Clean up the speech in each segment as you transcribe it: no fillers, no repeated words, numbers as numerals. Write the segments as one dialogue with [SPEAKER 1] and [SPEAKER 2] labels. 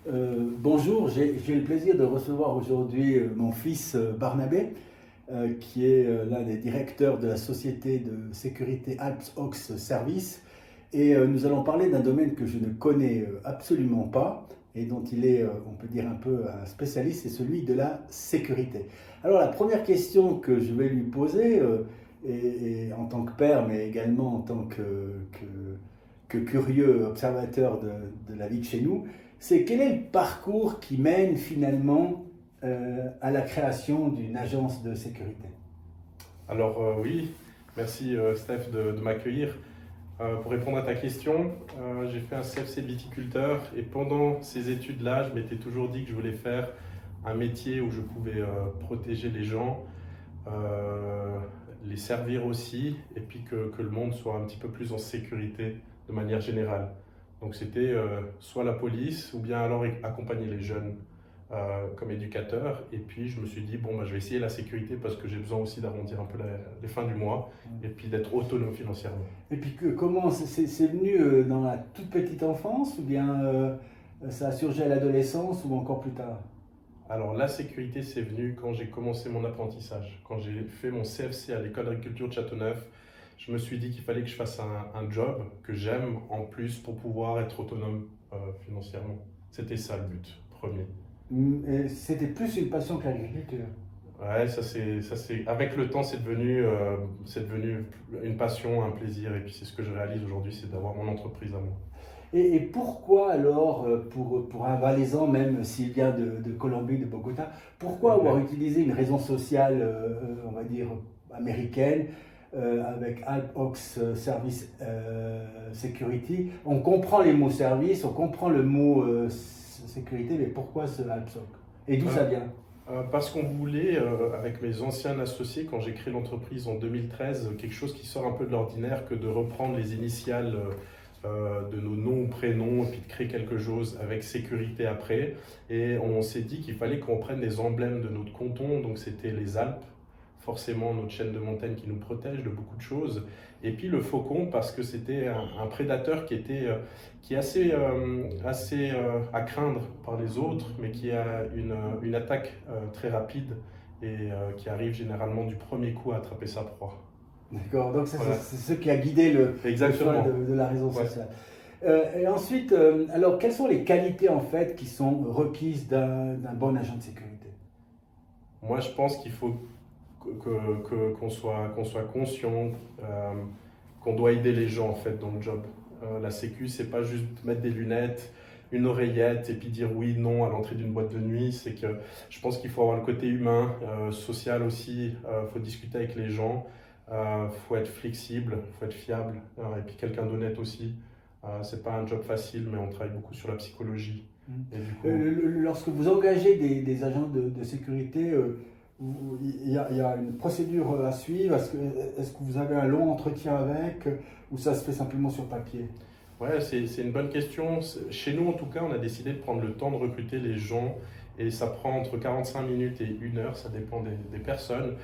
[SPEAKER 1] Bonjour, j'ai le plaisir de recevoir aujourd'hui mon fils Barnabé, qui est l'un des directeurs de la société de sécurité Alps Ox Service. Et nous allons parler d'un domaine que je ne connais absolument pas et dont il est, on peut dire, un peu un spécialiste, c'est celui de la sécurité. Alors la première question que je vais lui poser, et en tant que père, mais également en tant que curieux observateur de la vie de chez nous, c'est quel est le parcours qui mène finalement à la création d'une agence de sécurité?
[SPEAKER 2] Alors oui, merci Steph de m'accueillir. Pour répondre à ta question, j'ai fait un CFC de viticulteur et pendant ces études-là, je m'étais toujours dit que je voulais faire un métier où je pouvais protéger les gens, les servir aussi et puis que le monde soit un petit peu plus en sécurité de manière générale. Donc c'était soit la police ou bien alors accompagner les jeunes comme éducateur. Et puis je me suis dit, bon, bah, je vais essayer la sécurité parce que j'ai besoin aussi d'arrondir un peu les fins du mois et puis d'être autonome financièrement.
[SPEAKER 1] Et puis comment c'est venu dans la toute petite enfance ou bien ça a surgi à l'adolescence ou encore plus tard?
[SPEAKER 2] Alors la sécurité, c'est venu quand j'ai commencé mon apprentissage. Quand j'ai fait mon CFC à l'école d'agriculture de Châteauneuf, je me suis dit qu'il fallait que je fasse un job que j'aime en plus pour pouvoir être autonome financièrement. C'était ça le but premier.
[SPEAKER 1] Et c'était plus une passion que l'agriculture.
[SPEAKER 2] Ouais, avec le temps, c'est devenu une passion, un plaisir. Et puis c'est ce que je réalise aujourd'hui, c'est d'avoir mon entreprise à moi.
[SPEAKER 1] Et pourquoi alors, pour un Valaisan, même s'il vient de Colombie, de Bogota, pourquoi avoir utilisé une raison sociale, on va dire, américaine, avec Alp Ox Service Security? On comprend les mots service, on comprend le mot sécurité, mais pourquoi ce Alps Ox? Et d'où ça vient?
[SPEAKER 2] Parce qu'on voulait, avec mes anciens associés, quand j'ai créé l'entreprise en 2013, quelque chose qui sort un peu de l'ordinaire que de reprendre les initiales de nos noms, prénoms, et puis de créer quelque chose avec sécurité après. Et on s'est dit qu'il fallait qu'on prenne des emblèmes de notre canton, donc c'était les Alpes, forcément notre chaîne de montagne qui nous protège de beaucoup de choses. Et puis le faucon, parce que c'était un prédateur qui est assez à craindre par les autres, mais qui a une attaque très rapide et qui arrive généralement du premier coup à attraper sa proie.
[SPEAKER 1] D'accord, donc
[SPEAKER 2] Voilà.
[SPEAKER 1] c'est ce qui a guidé le choix de la raison sociale. Et ensuite, alors quelles sont les qualités en fait qui sont requises d'un bon agent de sécurité?
[SPEAKER 2] Moi, je pense qu'il faut qu'on soit conscient qu'on doit aider les gens en fait dans le job. La sécu, c'est pas juste mettre des lunettes, une oreillette et puis dire oui, non à l'entrée d'une boîte de nuit. C'est que je pense qu'il faut avoir le côté humain, social aussi. Faut discuter avec les gens. Faut être flexible, faut être fiable et puis quelqu'un d'honnête aussi. C'est pas un job facile, mais on travaille beaucoup sur la psychologie. Et du coup,
[SPEAKER 1] Lorsque vous engagez des agents de sécurité, il y a une procédure à suivre. Est-ce que vous avez un long entretien avec ou ça se fait simplement sur papier?
[SPEAKER 2] ouais, c'est une bonne question. Chez nous, en tout cas, on a décidé de prendre le temps de recruter les gens et ça prend entre 45 minutes et 1 heure, ça dépend des personnes.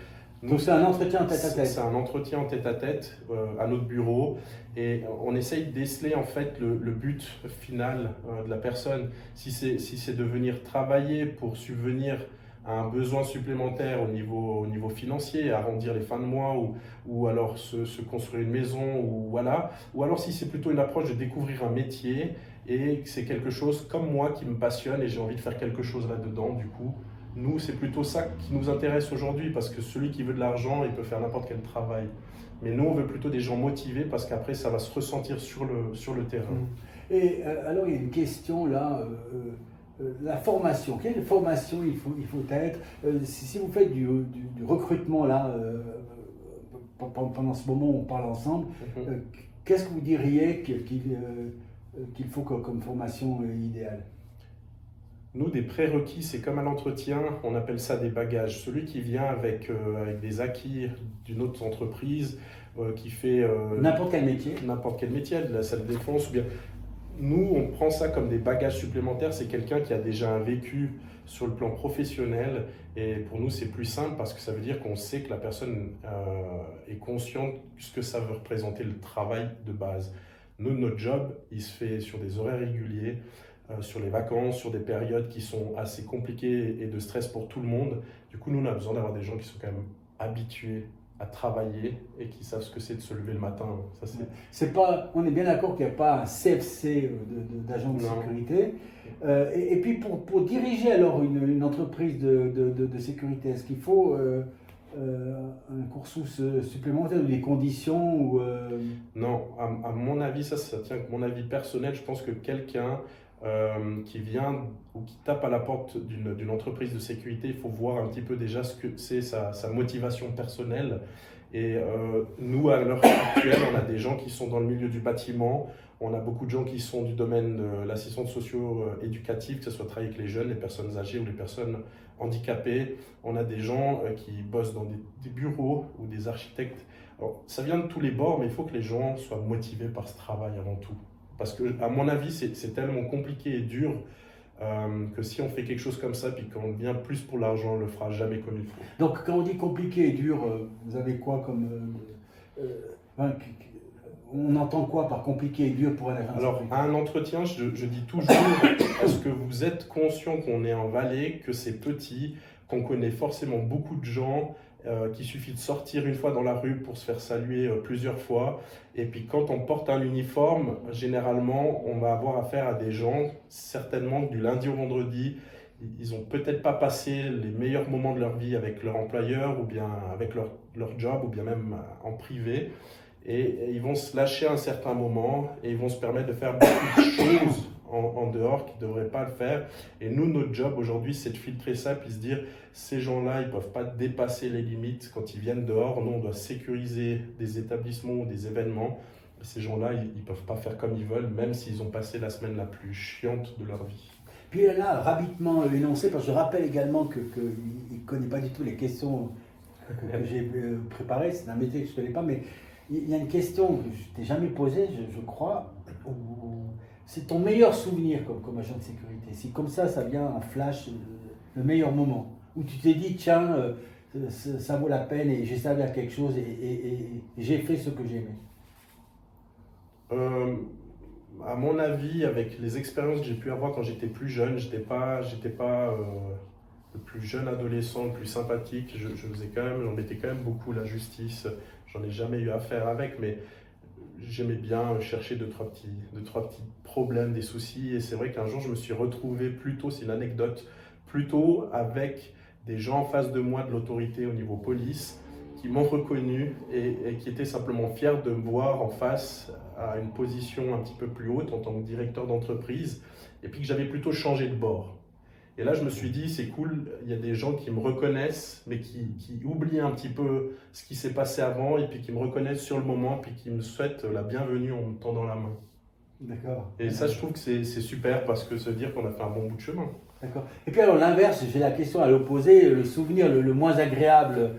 [SPEAKER 1] Donc c'est un entretien tête à tête.
[SPEAKER 2] C'est un entretien en tête à tête à notre bureau et on essaye de déceler en fait le but final de la personne. Si c'est de venir travailler pour subvenir à un besoin supplémentaire au niveau financier, arrondir les fins de mois ou alors se construire une maison ou voilà. Ou alors si c'est plutôt une approche de découvrir un métier et que c'est quelque chose comme moi qui me passionne et j'ai envie de faire quelque chose là-dedans du coup. Nous, c'est plutôt ça qui nous intéresse aujourd'hui parce que celui qui veut de l'argent, il peut faire n'importe quel travail. Mais nous, on veut plutôt des gens motivés parce qu'après, ça va se ressentir sur le terrain.
[SPEAKER 1] Et alors, il y a une question là, la formation. Quelle formation il faut être? Si vous faites du recrutement là, pendant ce moment où on parle ensemble, qu'est-ce que vous diriez qu'il faut comme formation idéale?
[SPEAKER 2] Nous, des prérequis, c'est comme à l'entretien, on appelle ça des bagages. Celui qui vient avec des acquis d'une autre entreprise, qui fait
[SPEAKER 1] N'importe quel métier.
[SPEAKER 2] N'importe quel métier, de la salle de défense, ou bien. Nous, on prend ça comme des bagages supplémentaires. C'est quelqu'un qui a déjà un vécu sur le plan professionnel. Et pour nous, c'est plus simple parce que ça veut dire qu'on sait que la personne est consciente de ce que ça veut représenter le travail de base. Nous, notre job, il se fait sur des horaires réguliers. sur les vacances, sur des périodes qui sont assez compliquées et de stress pour tout le monde. Du coup, nous, on a besoin d'avoir des gens qui sont quand même habitués à travailler et qui savent ce que c'est de se lever le matin. Ça,
[SPEAKER 1] c'est pas, on est bien d'accord qu'il n'y a pas un CFC d'agents de sécurité. Et puis pour diriger alors une entreprise de sécurité, est-ce qu'il faut un cursus supplémentaire ou des conditions ou
[SPEAKER 2] Non, à mon avis, ça tient que mon avis personnel. Je pense que quelqu'un qui vient ou qui tape à la porte d'une entreprise de sécurité, il faut voir un petit peu déjà ce que c'est sa motivation personnelle. Et nous, à l'heure actuelle, on a des gens qui sont dans le milieu du bâtiment, on a beaucoup de gens qui sont du domaine de l'assistance socio-éducative, que ce soit travailler avec les jeunes, les personnes âgées ou les personnes handicapées. On a des gens qui bossent dans des bureaux ou des architectes. Alors, ça vient de tous les bords, mais il faut que les gens soient motivés par ce travail avant tout. Parce que, à mon avis, c'est tellement compliqué et dur que si on fait quelque chose comme ça, puis qu'on vient plus pour l'argent, on ne le fera jamais comme il faut.
[SPEAKER 1] Donc, quand on dit compliqué et dur, vous avez quoi comme... on entend quoi par compliqué et dur pour un agent?
[SPEAKER 2] Alors, à un entretien, je dis toujours, est-ce que vous êtes conscient qu'on est en Valais, que c'est petit, qu'on connaît forcément beaucoup de gens, qu'il suffit de sortir une fois dans la rue pour se faire saluer plusieurs fois. Et puis quand on porte un uniforme, généralement, on va avoir affaire à des gens, certainement du lundi au vendredi, ils n'ont peut-être pas passé les meilleurs moments de leur vie avec leur employeur ou bien avec leur job ou bien même en privé. Et ils vont se lâcher à un certain moment et ils vont se permettre de faire beaucoup de choses en dehors qui ne devraient pas le faire. Et nous, notre job aujourd'hui, c'est de filtrer ça puis se dire, ces gens-là, ils ne peuvent pas dépasser les limites quand ils viennent dehors. Nous, on doit sécuriser des établissements ou des événements. Et ces gens-là, ils ne peuvent pas faire comme ils veulent, même s'ils ont passé la semaine la plus chiante de leur vie.
[SPEAKER 1] Puis là, rapidement énoncé, parce que je rappelle également qu'il ne connaît pas du tout les questions que j'ai préparées. C'est un métier que je ne connais pas, mais il y a une question que je ne t'ai jamais posée, je crois. C'est ton meilleur souvenir comme agent de sécurité. Si comme ça vient en flash, le meilleur moment, où tu t'es dit, tiens, ça vaut la peine et j'ai servi à quelque chose et j'ai fait ce que j'aimais.
[SPEAKER 2] À mon avis, avec les expériences que j'ai pu avoir quand j'étais plus jeune, j'étais pas le plus jeune adolescent, le plus sympathique. J'en mettais quand même beaucoup la justice. J'en ai jamais eu affaire avec, mais j'aimais bien chercher deux, trois petits problèmes, des soucis. Et c'est vrai qu'un jour, je me suis retrouvé c'est une anecdote, plutôt avec des gens en face de moi de l'autorité au niveau police qui m'ont reconnu et qui étaient simplement fiers de me voir en face à une position un petit peu plus haute en tant que directeur d'entreprise et puis que j'avais plutôt changé de bord. Et là, je me suis dit, c'est cool, il y a des gens qui me reconnaissent, mais qui oublient un petit peu ce qui s'est passé avant, et puis qui me reconnaissent sur le moment, puis qui me souhaitent la bienvenue en me tendant la main.
[SPEAKER 1] D'accord.
[SPEAKER 2] Et ça, je trouve que c'est super, parce que ça veut dire qu'on a fait un bon bout de chemin.
[SPEAKER 1] D'accord. Et puis alors l'inverse, j'ai la question à l'opposé, le souvenir le moins agréable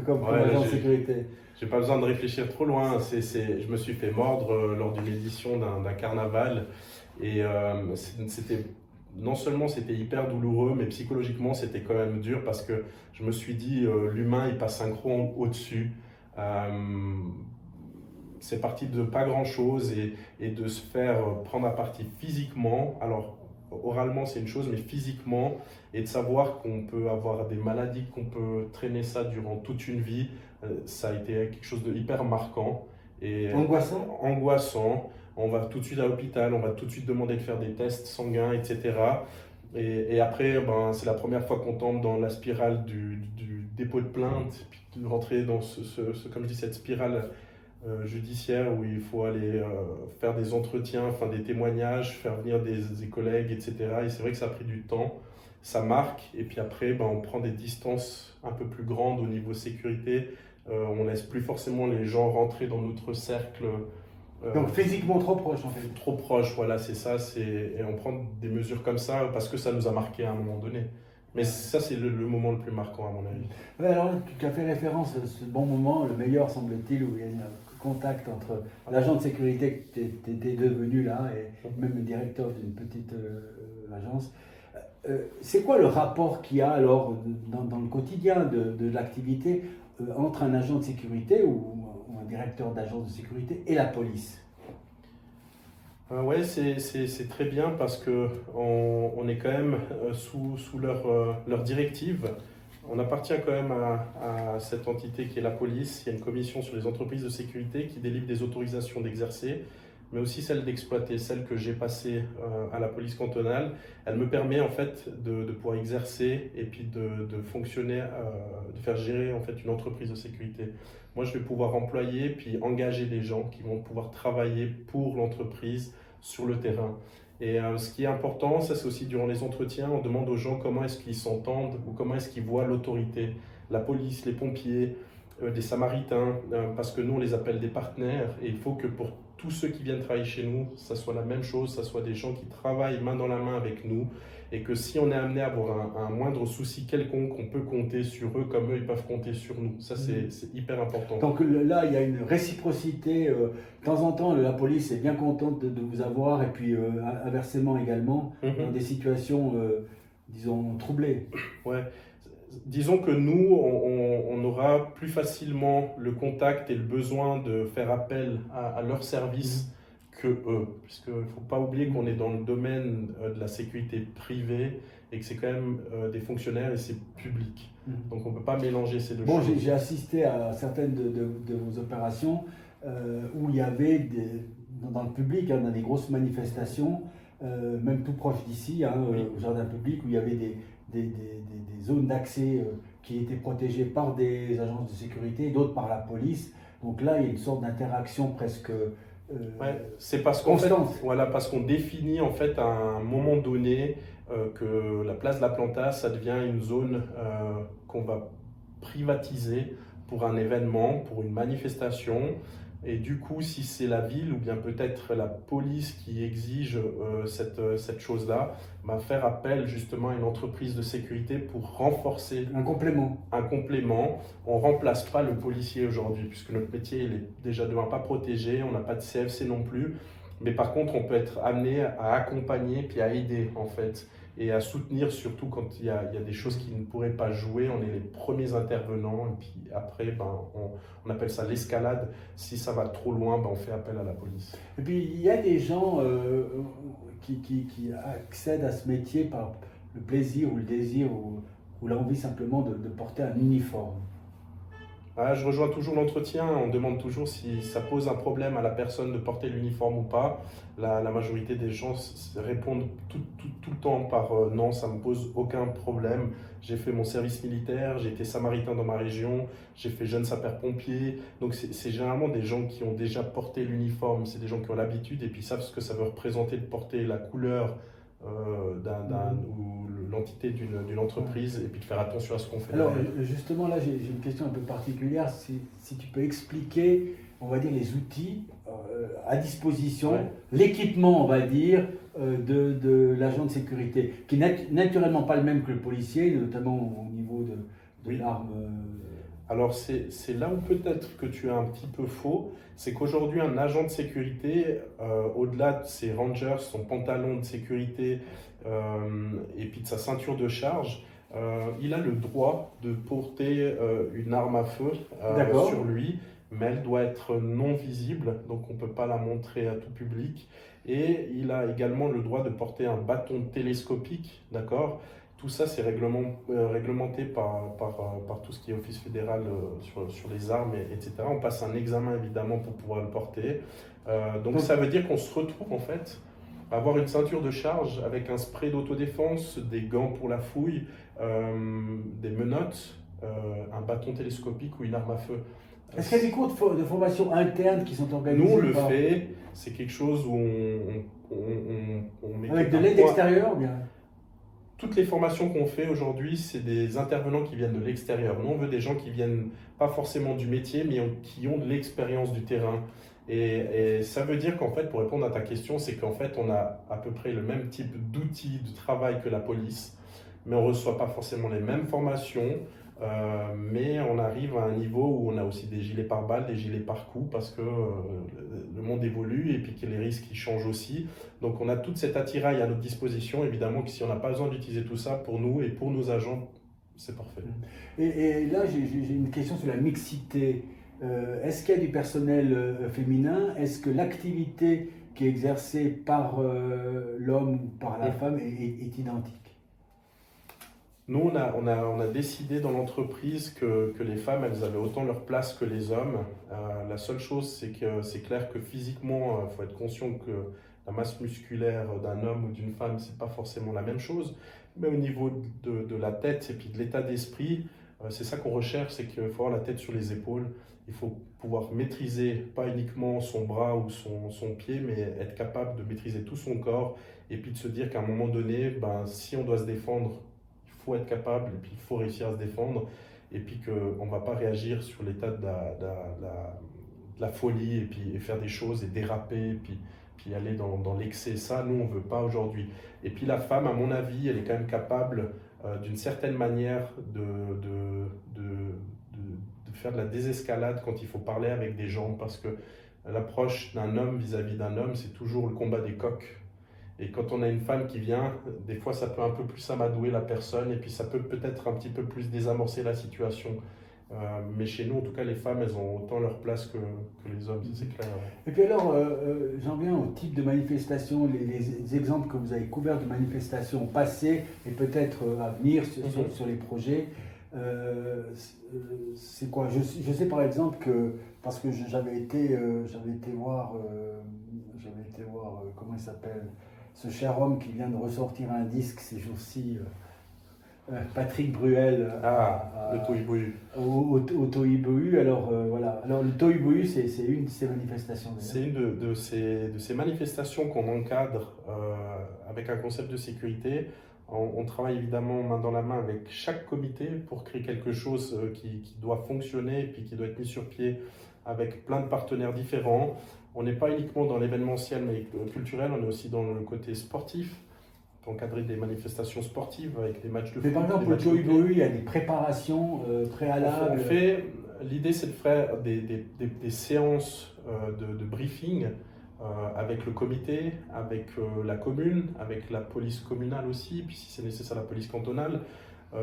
[SPEAKER 1] comme agent de sécurité.
[SPEAKER 2] J'ai pas besoin de réfléchir trop loin. Je me suis fait mordre lors d'une édition d'un carnaval, et non seulement c'était hyper douloureux, mais psychologiquement c'était quand même dur parce que je me suis dit l'humain il passe un cran au-dessus. C'est parti de pas grand-chose et de se faire prendre à partie physiquement. Alors oralement c'est une chose, mais physiquement, et de savoir qu'on peut avoir des maladies, qu'on peut traîner ça durant toute une vie, ça a été quelque chose de hyper marquant. Et angoissant. On va tout de suite à l'hôpital, on va tout de suite demander de faire des tests sanguins, etc. Et après, c'est la première fois qu'on tombe dans la spirale du dépôt de plainte, puis de rentrer dans comme je dis, cette spirale judiciaire où il faut aller faire des entretiens, des témoignages, faire venir des collègues, etc. Et c'est vrai que ça a pris du temps, ça marque. Et puis après, on prend des distances un peu plus grandes au niveau sécurité. On laisse plus forcément les gens rentrer dans notre cercle.
[SPEAKER 1] Donc physiquement trop proche en fait.
[SPEAKER 2] Trop proche, voilà, c'est ça. Et on prend des mesures comme ça parce que ça nous a marqué à un moment donné. Mais ça, c'est le moment le plus marquant à mon avis.
[SPEAKER 1] Ouais, alors tu as fait référence à ce bon moment, le meilleur semble-t-il, où il y a un contact entre l'agent de sécurité que tu étais devenu là et même le directeur d'une petite agence. C'est quoi le rapport qu'il y a alors dans le quotidien de l'activité entre un agent de sécurité ou un directeur d'agence de sécurité et la police?
[SPEAKER 2] Ouais, c'est très bien parce que on est quand même sous leur directive. On appartient quand même à cette entité qui est la police. Il y a une commission sur les entreprises de sécurité qui délivre des autorisations d'exercer, mais aussi celle d'exploiter, celle que j'ai passée à la police cantonale. Elle me permet en fait de pouvoir exercer et puis de fonctionner, de faire gérer en fait une entreprise de sécurité. Moi, je vais pouvoir employer puis engager des gens qui vont pouvoir travailler pour l'entreprise sur le terrain. Et ce qui est important, ça c'est aussi durant les entretiens, on demande aux gens comment est-ce qu'ils s'entendent ou comment est-ce qu'ils voient l'autorité, la police, les pompiers, des samaritains, parce que nous on les appelle des partenaires et il faut que pour tous ceux qui viennent travailler chez nous, ça soit la même chose, ça soit des gens qui travaillent main dans la main avec nous et que si on est amené à avoir un moindre souci quelconque, on peut compter sur eux comme eux ils peuvent compter sur nous. Ça c'est hyper important.
[SPEAKER 1] Donc là, il y a une réciprocité. De temps en temps, la police est bien contente de vous avoir, et puis inversement également, dans des situations, disons, troublées.
[SPEAKER 2] Ouais. Disons que nous, on aura plus facilement le contact et le besoin de faire appel à leurs services que eux. Puisqu'il ne faut pas oublier qu'on est dans le domaine de la sécurité privée et que c'est quand même des fonctionnaires et c'est public. Donc on ne peut pas mélanger ces deux choses.
[SPEAKER 1] Bon, j'ai assisté à certaines de vos opérations où il y avait, dans le public, dans des grosses manifestations, même tout proche d'ici, au jardin public, où il y avait des zones d'accès qui étaient protégées par des agences de sécurité, d'autres par la police. Donc là, il y a une sorte d'interaction presque
[SPEAKER 2] c'est parce parce qu'on définit en fait à un moment donné que la place de la Planta, ça devient une zone qu'on va privatiser pour un événement, pour une manifestation. Et du coup, si c'est la ville ou bien peut-être la police qui exige cette chose-là, faire appel justement à une entreprise de sécurité pour renforcer
[SPEAKER 1] un complément.
[SPEAKER 2] On ne remplace pas le policier aujourd'hui puisque notre métier il est déjà de un pas protégé, on n'a pas de CFC non plus. Mais par contre, on peut être amené à accompagner puis à aider en fait et à soutenir surtout quand il y a des choses qui ne pourraient pas jouer. On est les premiers intervenants et puis après, on appelle ça l'escalade. Si ça va trop loin, on fait appel à la police.
[SPEAKER 1] Et puis il y a des gens qui accèdent à ce métier par le plaisir ou le désir ou l'envie simplement de porter un uniforme.
[SPEAKER 2] Je rejoins toujours l'entretien, on demande toujours si ça pose un problème à la personne de porter l'uniforme ou pas. La majorité des gens répondent tout le temps par non, ça ne me pose aucun problème. J'ai fait mon service militaire, j'ai été samaritain dans ma région, j'ai fait jeune sapeur-pompier. Donc c'est généralement des gens qui ont déjà porté l'uniforme, c'est des gens qui ont l'habitude et puis savent ce que ça veut représenter de porter la couleur ou l'entité d'une entreprise et puis de faire attention à ce qu'on fait.
[SPEAKER 1] Alors justement là j'ai une question un peu particulière, si tu peux expliquer, on va dire, les outils à disposition, l'équipement on va dire de l'agent de sécurité, qui n'est naturellement pas le même que le policier, notamment au niveau de l'arme.
[SPEAKER 2] Alors c'est là où peut-être que tu es un petit peu faux, c'est qu'aujourd'hui un agent de sécurité, au-delà de ses rangers, son pantalon de sécurité et puis de sa ceinture de charge, il a le droit de porter une arme à feu sur lui, mais elle doit être non visible, donc on ne peut pas la montrer à tout public. Et il a également le droit de porter un bâton télescopique, d'accord ? Tout ça, c'est réglementé par tout ce qui est Office fédéral sur les armes, etc. On passe un examen, évidemment, pour pouvoir le porter. Donc, ça veut dire qu'on se retrouve, en fait, à avoir une ceinture de charge avec un spray d'autodéfense, des gants pour la fouille, des menottes, un bâton télescopique ou une arme à feu.
[SPEAKER 1] Est-ce qu'il y a des cours de formation interne qui sont organisés?
[SPEAKER 2] Nous, on le fait. C'est quelque chose où on met...
[SPEAKER 1] Avec de l'aide extérieure, bien.
[SPEAKER 2] Toutes les formations qu'on fait aujourd'hui, c'est des intervenants qui viennent de l'extérieur. Nous, on veut des gens qui viennent pas forcément du métier, mais qui ont de l'expérience du terrain. Et ça veut dire qu'en fait, pour répondre à ta question, c'est qu'en fait, on a à peu près le même type d'outils de travail que la police, mais on ne reçoit pas forcément les mêmes formations. Mais on arrive à un niveau où on a aussi des gilets pare-balles, des gilets pare-coups parce que le monde évolue et puis que les risques ils changent aussi. Donc on a toute cette attirail à notre disposition. Évidemment que si on n'a pas besoin d'utiliser tout ça pour nous et pour nos agents, c'est parfait.
[SPEAKER 1] Et là, j'ai une question sur la mixité. Est-ce qu'il y a du personnel féminin? Est-ce que l'activité qui est exercé par l'homme ou par la femme est identique?
[SPEAKER 2] Nous, on a décidé dans l'entreprise que les femmes, elles avaient autant leur place que les hommes. La seule chose, c'est que c'est clair que physiquement, il faut être conscient que la masse musculaire d'un homme ou d'une femme, c'est pas forcément la même chose. Mais au niveau de la tête et puis de l'état d'esprit, c'est ça qu'on recherche, c'est qu'il faut avoir la tête sur les épaules. Il faut pouvoir maîtriser pas uniquement son bras ou son pied, mais être capable de maîtriser tout son corps et puis de se dire qu'à un moment donné, ben, si on doit se défendre, il faut être capable et puis il faut réussir à se défendre et puis qu'on ne va pas réagir sur l'état de la folie et faire des choses et déraper et puis aller dans l'excès. Ça, nous, on ne veut pas aujourd'hui. Et puis la femme, à mon avis, elle est quand même capable d'une certaine manière de faire de la désescalade quand il faut parler avec des gens parce que l'approche d'un homme vis-à-vis d'un homme, c'est toujours le combat des coqs. Et quand on a une femme qui vient, des fois ça peut un peu plus amadouer la personne et puis ça peut peut-être un petit peu plus désamorcer la situation. Mais chez nous, en tout cas, les femmes, elles ont autant leur place que les hommes, c'est clair.
[SPEAKER 1] Et puis alors, j'en viens au type de manifestations, les exemples que vous avez couverts de manifestations passées et peut-être à venir sur les projets. C'est quoi? Je sais par exemple que, parce que j'avais été voir, comment il s'appelle, ce cher homme qui vient de ressortir un disque ces jours-ci, Patrick Bruel,
[SPEAKER 2] le Tohubohu.
[SPEAKER 1] Au Tohubohu. Alors voilà. Alors le Tohubohu, c'est une de ces manifestations.
[SPEAKER 2] C'est une de ces manifestations qu'on encadre avec un concept de sécurité. On travaille évidemment main dans la main avec chaque comité pour créer quelque chose qui doit fonctionner et puis qui doit être mis sur pied avec plein de partenaires différents. On n'est pas uniquement dans l'événementiel mais culturel, on est aussi dans le côté sportif. On peut encadrer des manifestations sportives avec des matchs de foot.
[SPEAKER 1] Mais par exemple, au Tohubohu, il y a des préparations préalables.
[SPEAKER 2] L'idée, c'est de faire des séances de briefing avec le comité, avec la commune, avec la police communale aussi, puis si c'est nécessaire, la police cantonale.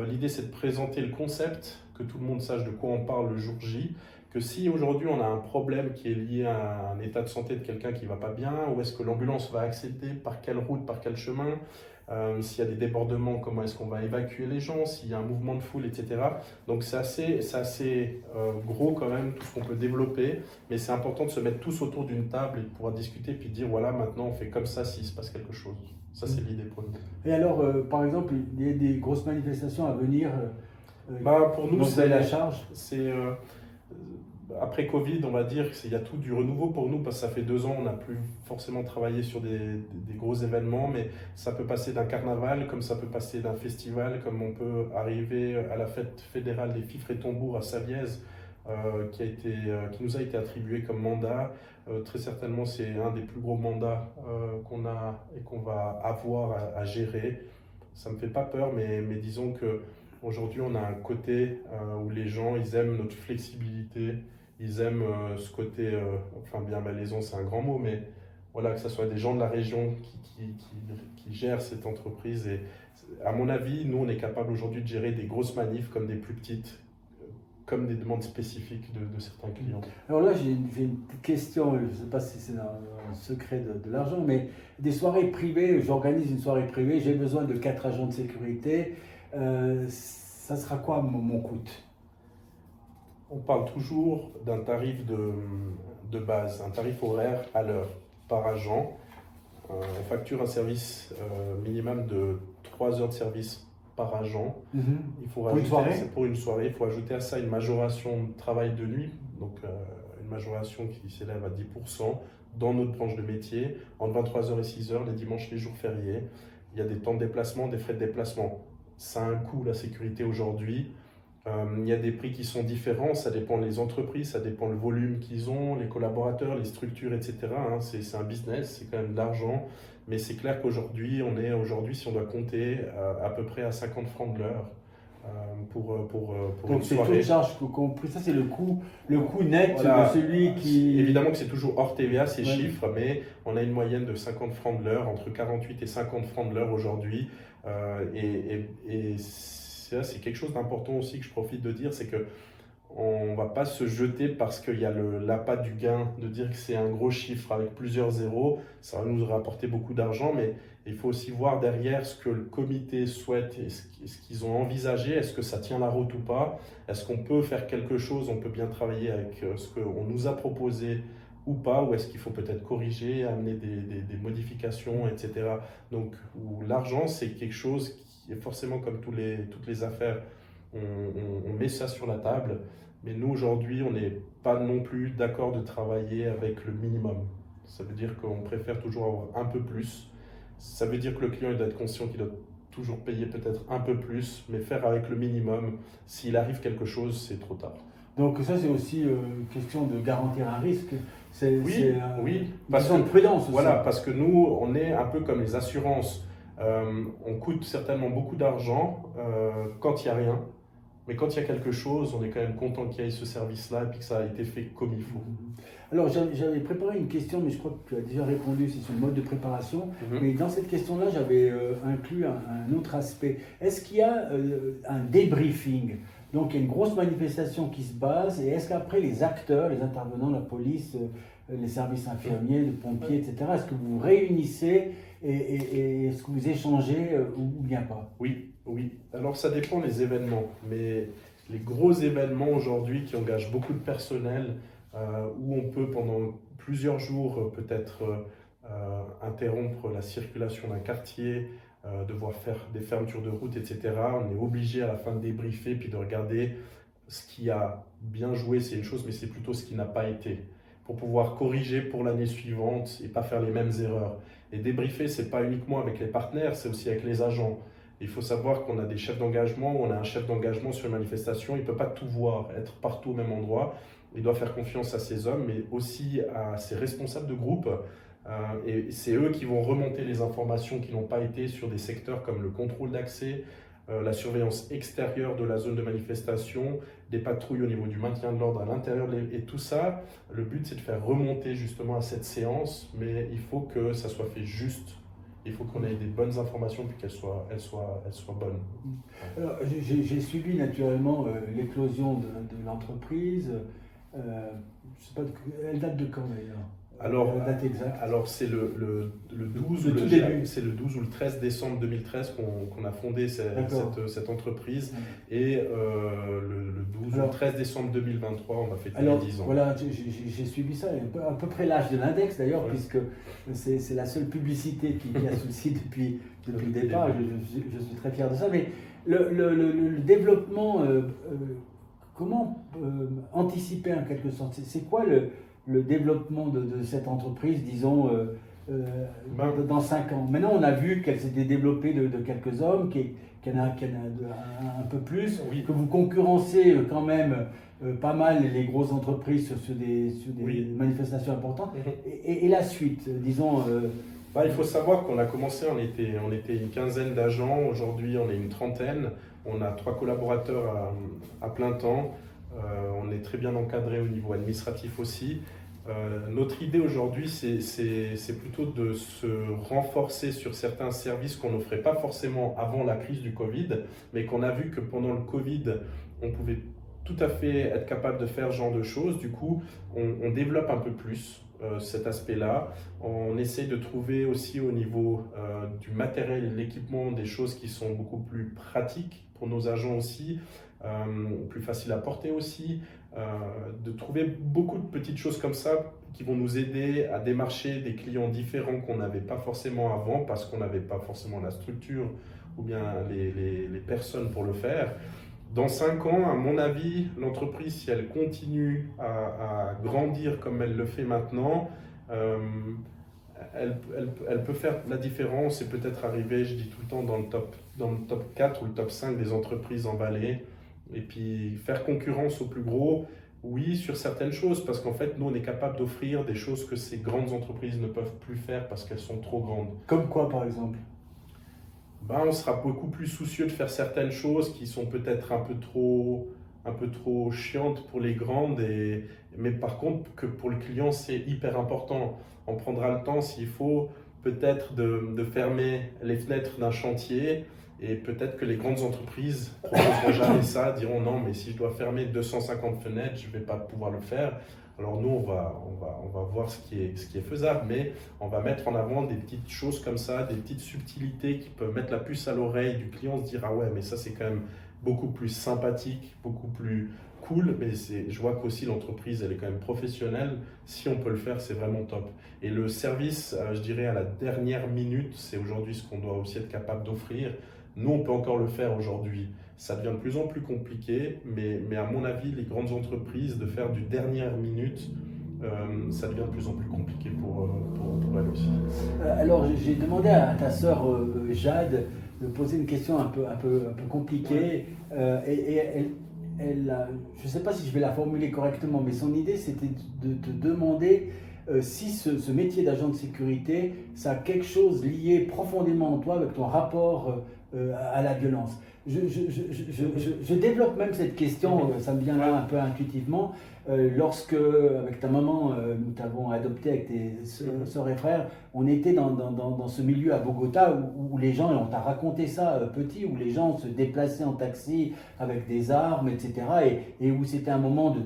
[SPEAKER 2] L'idée, c'est de présenter le concept, que tout le monde sache de quoi on parle le jour J, que si aujourd'hui on a un problème qui est lié à un état de santé de quelqu'un qui ne va pas bien, où est-ce que l'ambulance va accéder, par quelle route, par quel chemin, s'il y a des débordements, comment est-ce qu'on va évacuer les gens, s'il y a un mouvement de foule, etc. Donc c'est assez gros quand même, tout ce qu'on peut développer, mais c'est important de se mettre tous autour d'une table et de pouvoir discuter, puis dire voilà, maintenant on fait comme ça s'il se passe quelque chose. Ça, c'est l'idée pour nous.
[SPEAKER 1] Et alors, par exemple, il y a des grosses manifestations à venir
[SPEAKER 2] pour nous,
[SPEAKER 1] c'est la charge.
[SPEAKER 2] Après Covid, on va dire qu'il y a tout du renouveau pour nous, parce que ça fait 2 ans, on n'a plus forcément travaillé sur des gros événements, mais ça peut passer d'un carnaval, comme ça peut passer d'un festival, comme on peut arriver à la fête fédérale des fifres et tambours à Saviez, qui nous a été attribué comme mandat. Très certainement, c'est un des plus gros mandats qu'on a et qu'on va avoir à gérer. Ça ne me fait pas peur, mais disons qu'aujourd'hui, on a un côté où les gens, ils aiment notre flexibilité, ils aiment ce côté, bien malaisant, c'est un grand mot, mais voilà, que ce soit des gens de la région qui gèrent cette entreprise. Et à mon avis, nous, on est capable aujourd'hui de gérer des grosses manifs comme des plus petites, comme des demandes spécifiques de certains clients.
[SPEAKER 1] Alors là, j'ai une petite question, je ne sais pas si c'est un secret de l'argent, mais des soirées privées, j'organise une soirée privée, j'ai besoin de 4 agents de sécurité, ça sera quoi mon coût?
[SPEAKER 2] On parle toujours d'un tarif de base, un tarif horaire à l'heure par agent. On facture un service minimum de 3 heures de service par agent. Il faut rajouter, pour une soirée, il faut ajouter à ça une majoration de travail de nuit, donc une majoration qui s'élève à 10% dans notre branche de métier, entre 23h et 6h, les dimanches, les jours fériés. Il y a des temps de déplacement, des frais de déplacement. Ça a un coût, la sécurité aujourd'hui. Il y a des prix qui sont différents, ça dépend des entreprises, ça dépend le volume qu'ils ont, les collaborateurs, les structures, etc. C'est un business, c'est quand même de l'argent, mais c'est clair qu'aujourd'hui, si on doit compter à peu près à 50 francs de l'heure pour
[SPEAKER 1] donc
[SPEAKER 2] une soirée.
[SPEAKER 1] Donc c'est charge compris, ça c'est le coût net de celui qui...
[SPEAKER 2] Évidemment que c'est toujours hors TVA ces chiffres, mais on a une moyenne de 50 francs de l'heure, entre 48 et 50 francs de l'heure aujourd'hui, c'est quelque chose d'important aussi que je profite de dire, c'est que on ne va pas se jeter parce qu'il y a l'appât du gain, de dire que c'est un gros chiffre avec plusieurs zéros, ça va nous rapporter beaucoup d'argent, mais il faut aussi voir derrière ce que le comité souhaite et ce qu'ils ont envisagé, est-ce que ça tient la route ou pas, est-ce qu'on peut faire quelque chose, on peut bien travailler avec ce qu'on nous a proposé ou pas, ou est-ce qu'il faut peut-être corriger, amener des modifications, etc. Donc, l'argent, c'est quelque chose qui est forcément comme toutes les affaires, on met ça sur la table. Mais nous, aujourd'hui, on n'est pas non plus d'accord de travailler avec le minimum. Ça veut dire qu'on préfère toujours avoir un peu plus. Ça veut dire que le client il doit être conscient qu'il doit toujours payer peut-être un peu plus, mais faire avec le minimum. S'il arrive quelque chose, c'est trop tard.
[SPEAKER 1] Donc ça, c'est aussi question de garantir un risque.
[SPEAKER 2] Oui, parce
[SPEAKER 1] que de prudence aussi.
[SPEAKER 2] Voilà, parce que nous, on est un peu comme les assurances. On coûte certainement beaucoup d'argent quand il n'y a rien. Mais quand il y a quelque chose, on est quand même content qu'il y ait ce service-là et puis que ça a été fait comme il faut.
[SPEAKER 1] Alors, j'avais préparé une question, mais je crois que tu as déjà répondu, c'est sur le mode de préparation. Mais dans cette question-là, j'avais inclus un autre aspect. Est-ce qu'il y a un débriefing? Donc, il y a une grosse manifestation qui se base, et est-ce qu'après, les acteurs, les intervenants, la police, les services infirmiers, les pompiers, etc., est-ce que vous vous réunissez et est-ce que vous échangez ou bien pas?
[SPEAKER 2] Oui. Alors, ça dépend des événements, mais les gros événements aujourd'hui qui engagent beaucoup de personnel, où on peut pendant plusieurs jours peut-être interrompre la circulation d'un quartier, devoir faire des fermetures de route, etc. On est obligé à la fin de débriefer puis de regarder ce qui a bien joué, c'est une chose, mais c'est plutôt ce qui n'a pas été, pour pouvoir corriger pour l'année suivante et pas faire les mêmes erreurs. Et débriefer, c'est pas uniquement avec les partenaires, c'est aussi avec les agents. Il faut savoir qu'on a des chefs d'engagement, on a un chef d'engagement sur une manifestation, il ne peut pas tout voir, être partout au même endroit. Il doit faire confiance à ses hommes, mais aussi à ses responsables de groupe. Et c'est eux qui vont remonter les informations qui n'ont pas été sur des secteurs comme le contrôle d'accès, la surveillance extérieure de la zone de manifestation, des patrouilles au niveau du maintien de l'ordre à l'intérieur. Et tout ça, le but c'est de faire remonter justement à cette séance, mais il faut que ça soit fait juste. Il faut qu'on ait des bonnes informations puis qu'elles soient bonnes.
[SPEAKER 1] Alors, j'ai suivi naturellement l'éclosion de l'entreprise. Je sais pas, elle date de quand d'ailleurs?
[SPEAKER 2] Alors,
[SPEAKER 1] la date exacte.
[SPEAKER 2] Alors c'est le 12 c'est le 12 ou le 13 décembre 2013 qu'on a fondé cette entreprise. Et le 12 ou le 13 décembre 2023, on a fêté les 10 ans.
[SPEAKER 1] Voilà, j'ai suivi ça, à peu près l'âge de l'index d'ailleurs, puisque c'est la seule publicité qui a sous le site depuis le départ. Je suis très fier de ça. Mais le développement, comment anticiper en quelque sorte? C'est quoi le développement de cette entreprise, disons, dans 5 ans? Maintenant, on a vu qu'elle s'était développée de quelques hommes, qu'il y en a un peu plus, oui. Que vous concurrencez quand même pas mal les grosses entreprises sur des oui. manifestations importantes. Et la suite, disons...
[SPEAKER 2] il faut savoir qu'on a commencé, on était une quinzaine d'agents, aujourd'hui on est une trentaine, on a 3 collaborateurs à plein temps. On est très bien encadré au niveau administratif aussi. Notre idée aujourd'hui, c'est plutôt de se renforcer sur certains services qu'on n'offrait pas forcément avant la crise du Covid, mais qu'on a vu que pendant le Covid, on pouvait tout à fait être capable de faire ce genre de choses. Du coup, on développe un peu plus cet aspect-là. On essaie de trouver aussi au niveau du matériel et de l'équipement des choses qui sont beaucoup plus pratiques pour nos agents aussi. Plus facile à porter aussi, de trouver beaucoup de petites choses comme ça qui vont nous aider à démarcher des clients différents qu'on n'avait pas forcément avant parce qu'on n'avait pas forcément la structure ou bien les personnes pour le faire. Dans 5 ans, à mon avis, l'entreprise, si elle continue à grandir comme elle le fait maintenant, elle peut faire la différence et peut-être arriver, je dis tout le temps, dans le top 4 ou le top 5 des entreprises en Valais. Et puis faire concurrence aux plus gros, oui, sur certaines choses, parce qu'en fait, nous, on est capable d'offrir des choses que ces grandes entreprises ne peuvent plus faire parce qu'elles sont trop grandes.
[SPEAKER 1] Comme quoi, par exemple?
[SPEAKER 2] On sera beaucoup plus soucieux de faire certaines choses qui sont peut-être un peu trop chiantes pour les grandes, mais par contre, que pour le client, c'est hyper important. On prendra le temps, s'il faut, peut-être de fermer les fenêtres d'un chantier Et peut-être que les grandes entreprises proposeront jamais ça, diront non, mais si je dois fermer 250 fenêtres, je ne vais pas pouvoir le faire. Alors nous, on va voir ce qui est faisable, mais on va mettre en avant des petites choses comme ça, des petites subtilités qui peuvent mettre la puce à l'oreille du client, se dire ah ouais, mais ça c'est quand même beaucoup plus sympathique, beaucoup plus cool, mais je vois qu'aussi l'entreprise elle est quand même professionnelle. Si on peut le faire, c'est vraiment top. Et le service, je dirais à la dernière minute, c'est aujourd'hui ce qu'on doit aussi être capable d'offrir. Nous, on peut encore le faire aujourd'hui. Ça devient de plus en plus compliqué, mais à mon avis, les grandes entreprises, de faire du dernière minute, ça devient de plus en plus compliqué pour elles aussi.
[SPEAKER 1] Alors, j'ai demandé à ta sœur Jade de poser une question un peu compliquée. Je ne sais pas si je vais la formuler correctement, mais son idée, c'était de te demander si ce métier d'agent de sécurité, ça a quelque chose lié profondément en toi avec ton rapport à la violence. Je développe même cette question, ça me vient là un peu intuitivement, lorsque, avec ta maman, nous t'avons adopté avec tes sœurs et frères, on était dans ce milieu à Bogota où les gens, et on t'a raconté ça petit, où les gens se déplaçaient en taxi avec des armes, etc. Et où c'était un moment de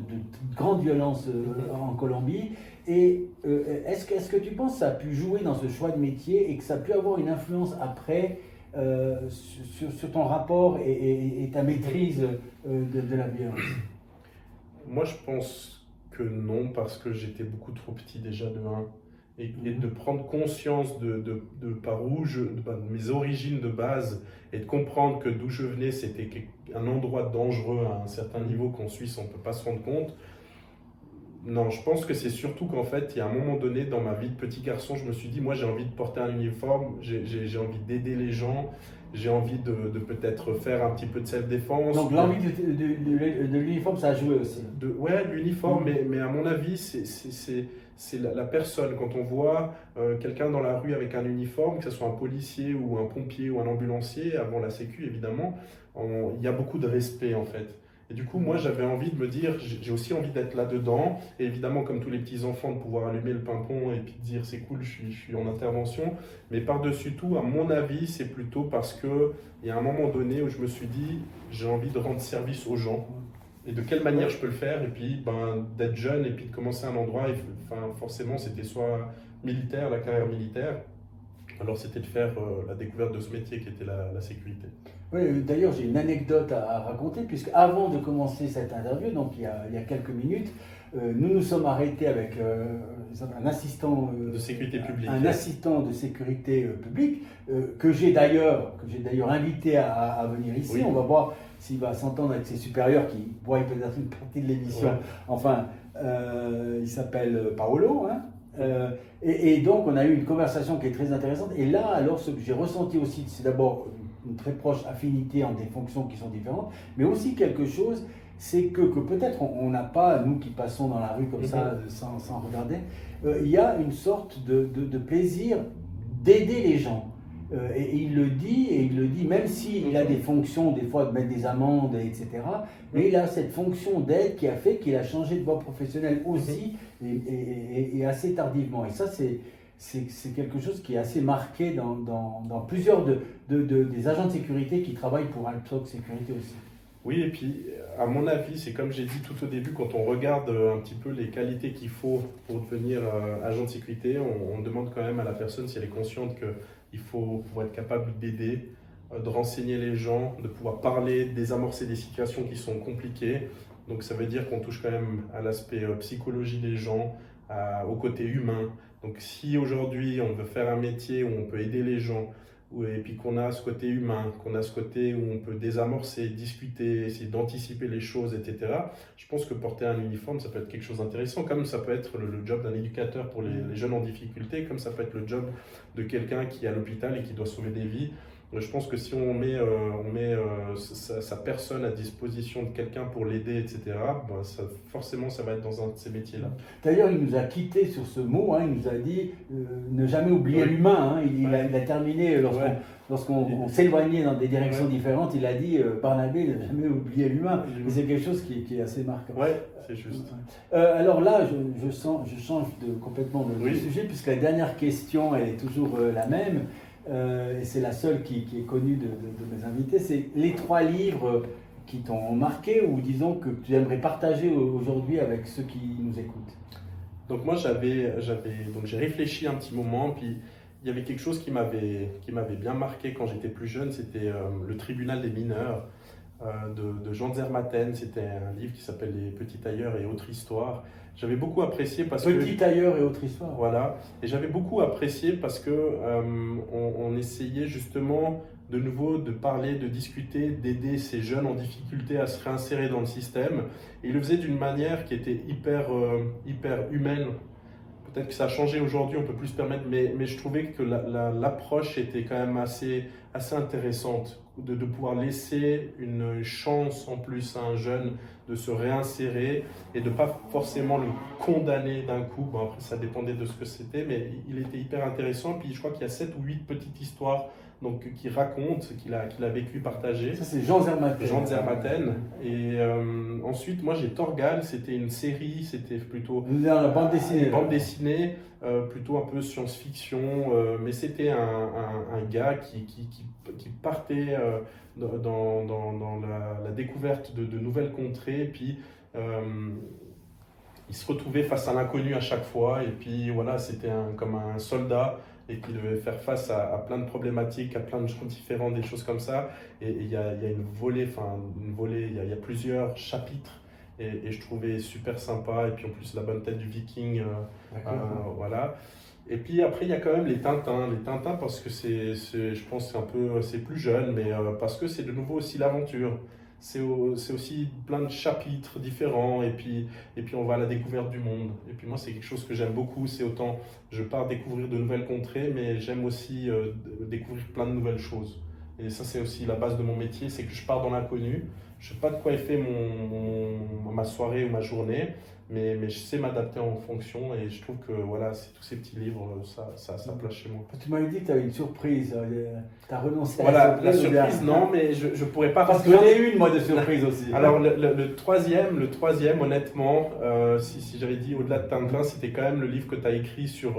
[SPEAKER 1] grande violence en Colombie. Et est-ce que tu penses que ça a pu jouer dans ce choix de métier et que ça a pu avoir une influence après sur ton rapport et ta maîtrise de la violence?
[SPEAKER 2] Moi, je pense que non, parce que j'étais beaucoup trop petit déjà de 1. Et de prendre conscience de par où de mes origines de base, et de comprendre que d'où je venais, c'était un endroit dangereux à un certain niveau qu'en Suisse, on ne peut pas se rendre compte. Non, je pense que c'est surtout qu'en fait, il y a un moment donné dans ma vie de petit garçon, je me suis dit, moi j'ai envie de porter un uniforme, j'ai envie d'aider les gens, j'ai envie de peut-être faire un petit peu de self-défense.
[SPEAKER 1] Donc l'envie de l'uniforme, ça a joué aussi.
[SPEAKER 2] Ouais, l'uniforme, mais à mon avis, c'est la personne. Quand on voit quelqu'un dans la rue avec un uniforme, que ce soit un policier ou un pompier ou un ambulancier, avant la sécu évidemment, il y a beaucoup de respect en fait. Et du coup, moi, j'avais envie de me dire, j'ai aussi envie d'être là-dedans. Et évidemment, comme tous les petits-enfants, de pouvoir allumer le pimpon et puis de dire, c'est cool, je suis en intervention. Mais par-dessus tout, à mon avis, c'est plutôt parce qu'il y a un moment donné où je me suis dit, j'ai envie de rendre service aux gens. Et de quelle manière je peux le faire? Et puis, d'être jeune et puis de commencer à un endroit. Forcément, c'était soit militaire, la carrière militaire. Alors, c'était de faire la découverte de ce métier qui était la sécurité.
[SPEAKER 1] Oui, d'ailleurs, j'ai une anecdote à raconter, puisque avant de commencer cette interview, donc il y a quelques minutes, nous nous sommes arrêtés avec un assistant
[SPEAKER 2] de sécurité publique,
[SPEAKER 1] de sécurité publique que j'ai d'ailleurs invité à venir ici. Oui. On va voir s'il va s'entendre avec ses supérieurs qui voient peut-être une partie de l'émission. Ouais. Enfin, il s'appelle Paolo, hein. Et donc on a eu une conversation qui est très intéressante. Et là, alors, ce que j'ai ressenti aussi, c'est d'abord une très proche affinité entre des fonctions qui sont différentes, mais aussi quelque chose, c'est que peut-être on n'a pas, nous qui passons dans la rue comme ça, sans regarder, il y a une sorte de plaisir d'aider les gens. Et il le dit, même s'il a des fonctions, des fois de mettre des amendes, etc., mais il a cette fonction d'aide qui a fait qu'il a changé de voie professionnelle aussi, et assez tardivement. Et ça, c'est quelque chose qui est assez marqué dans plusieurs des agents de sécurité qui travaillent pour Alps Ox Sécurité aussi.
[SPEAKER 2] Oui, et puis à mon avis, c'est comme j'ai dit tout au début, quand on regarde un petit peu les qualités qu'il faut pour devenir agent de sécurité, on demande quand même à la personne si elle est consciente qu'il faut pouvoir être capable d'aider, de renseigner les gens, de pouvoir parler, désamorcer des situations qui sont compliquées. Donc ça veut dire qu'on touche quand même à l'aspect psychologie des gens, au côté humain. Donc si aujourd'hui on veut faire un métier où on peut aider les gens, et puis qu'on a ce côté humain, qu'on a ce côté où on peut désamorcer, discuter, essayer d'anticiper les choses, etc. Je pense que porter un uniforme, ça peut être quelque chose d'intéressant, comme ça peut être le job d'un éducateur pour les jeunes en difficulté, comme ça peut être le job de quelqu'un qui est à l'hôpital et qui doit sauver des vies. Je pense que si on met sa personne à disposition de quelqu'un pour l'aider, etc., forcément, ça va être dans un de ces métiers-là.
[SPEAKER 1] D'ailleurs, il nous a quittés sur ce mot, hein, il nous a dit ne jamais oublier l'humain. Hein, il a terminé, lorsqu'on s'éloignait dans des directions différentes, il a dit Barnabé, ne jamais oublier l'humain. Et c'est quelque chose qui est assez marquant.
[SPEAKER 2] Oui, c'est juste.
[SPEAKER 1] Alors là, je change complètement de sujet, puisque la dernière question, elle est toujours la même. et c'est la seule qui est connue de mes invités. C'est les 3 livres qui t'ont marqué ou disons que tu aimerais partager aujourd'hui avec ceux qui nous écoutent.
[SPEAKER 2] Donc moi j'ai réfléchi un petit moment, puis il y avait quelque chose qui m'avait bien marqué quand j'étais plus jeune, c'était Le Tribunal des mineurs de Jean Zermatten. C'était un livre qui s'appelle Les petits tailleurs et autres histoires. J'avais beaucoup apprécié parce que...
[SPEAKER 1] Petit tailleur et autres histoires.
[SPEAKER 2] Voilà, et j'avais beaucoup apprécié parce que on essayait justement de nouveau de parler, de discuter, d'aider ces jeunes en difficulté à se réinsérer dans le système. Et il le faisait d'une manière qui était hyper humaine. Peut-être que ça a changé aujourd'hui, on peut plus se permettre, mais je trouvais que l'approche était quand même assez intéressante, de pouvoir laisser une chance en plus à un jeune de se réinsérer et de ne pas forcément le condamner d'un coup. Bon, après, ça dépendait de ce que c'était, mais il était hyper intéressant. Puis je crois qu'il y a 7 ou 8 petites histoires donc, qui racontent ce qu'il a vécu, partagé.
[SPEAKER 1] Ça, c'est Jean Zermatten.
[SPEAKER 2] Jean Zermatten. Et ensuite, moi, j'ai Torgal. C'était une série, c'était plutôt...
[SPEAKER 1] La bande dessinée.
[SPEAKER 2] Bande dessinée, plutôt un peu science-fiction. Mais c'était un gars qui partait dans la découverte de nouvelles contrées. Puis, il se retrouvait face à l'inconnu à chaque fois. Et puis, voilà, c'était comme un soldat et qui devait faire face à plein de problématiques, à plein de gens différents, des choses comme ça. Et il y a il y a plusieurs chapitres et je trouvais super sympa. Et puis en plus, la bonne tête du Viking, voilà. Et puis après, il y a quand même les Tintins parce que je pense c'est plus jeune, mais parce que c'est de nouveau aussi l'aventure. C'est aussi plein de chapitres différents et puis on va à la découverte du monde. Et puis moi, c'est quelque chose que j'aime beaucoup. C'est autant je pars découvrir de nouvelles contrées, mais j'aime aussi découvrir plein de nouvelles choses. Et ça, c'est aussi la base de mon métier, c'est que je pars dans l'inconnu. Je ne sais pas de quoi est fait ma soirée ou ma journée, mais je sais m'adapter en fonction et je trouve que voilà, tous ces petits livres, ça place chez moi.
[SPEAKER 1] Tu m'avais dit que tu avais une surprise, tu as renoncé
[SPEAKER 2] à
[SPEAKER 1] la
[SPEAKER 2] surprise. Non, mais je ne pourrais pas...
[SPEAKER 1] Parce que j'en ai eu une, moi, de surprise aussi.
[SPEAKER 2] Alors, le troisième, honnêtement, si j'avais dit au-delà de Tintin, c'était quand même le livre que tu as écrit sur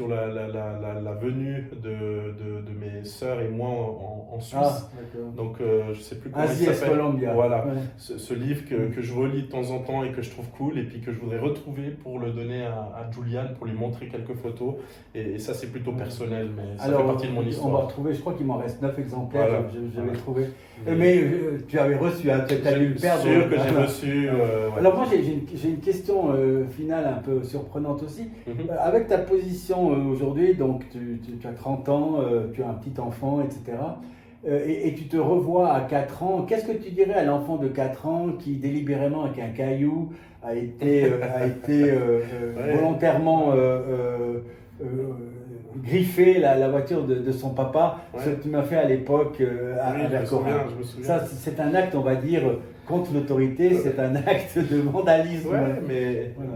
[SPEAKER 2] la venue de mes sœurs et moi en Suisse. Donc, je ne sais plus comment il s'appelle.
[SPEAKER 1] Colombia.
[SPEAKER 2] Voilà, ouais. Ce livre que je relis de temps en temps et que je trouve cool et puis que je voudrais retrouver pour le donner à Julian, pour lui montrer quelques photos. Et ça, c'est plutôt personnel, mais ça fait partie de mon histoire.
[SPEAKER 1] On va retrouver, je crois qu'il m'en reste 9 exemplaires,
[SPEAKER 2] voilà.
[SPEAKER 1] J'avais trouvé. Mais tu avais reçu, tu as dû le perdre.
[SPEAKER 2] C'est sûr que j'ai reçu.
[SPEAKER 1] Ouais. Alors moi, j'ai une question finale un peu surprenante aussi. Avec ta position aujourd'hui, donc tu as 30 ans, tu as un petit enfant, etc. Et tu te revois à 4 ans, qu'est-ce que tu dirais à l'enfant de 4 ans qui délibérément avec un caillou a été volontairement griffé la voiture de son papa, ce que tu m'as fait à l'époque à Vercorin. Ça, c'est un acte, on va dire, contre l'autorité, c'est un acte de vandalisme.
[SPEAKER 2] Ouais, mais...
[SPEAKER 1] Voilà.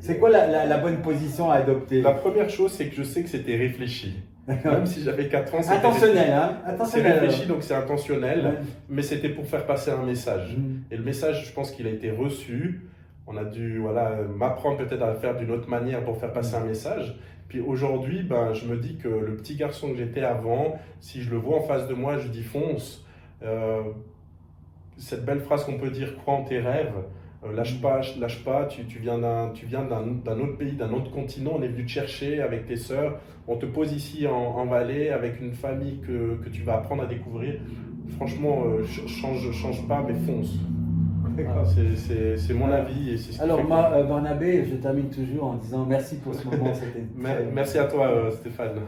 [SPEAKER 1] C'est quoi la bonne position à adopter?
[SPEAKER 2] La première chose, c'est que je sais que c'était réfléchi. Même si j'avais 4 ans, c'était
[SPEAKER 1] intentionnel. Hein,
[SPEAKER 2] c'est réfléchi, donc c'est intentionnel, mais c'était pour faire passer un message. Et le message, je pense qu'il a été reçu. On a dû m'apprendre peut-être à le faire d'une autre manière pour faire passer un message. Puis aujourd'hui, je me dis que le petit garçon que j'étais avant, si je le vois en face de moi, je dis fonce. Cette belle phrase qu'on peut dire, crois en tes rêves. Lâche pas, tu viens d'un autre pays, d'un autre continent, on est venu te chercher avec tes sœurs, on te pose ici en Valais avec une famille que tu vas apprendre à découvrir. Franchement, change pas, mais fonce. C'est mon avis. Et c'est ce
[SPEAKER 1] alors Barnabé, je termine toujours en disant merci pour ce moment.
[SPEAKER 2] Merci à toi Stéphane.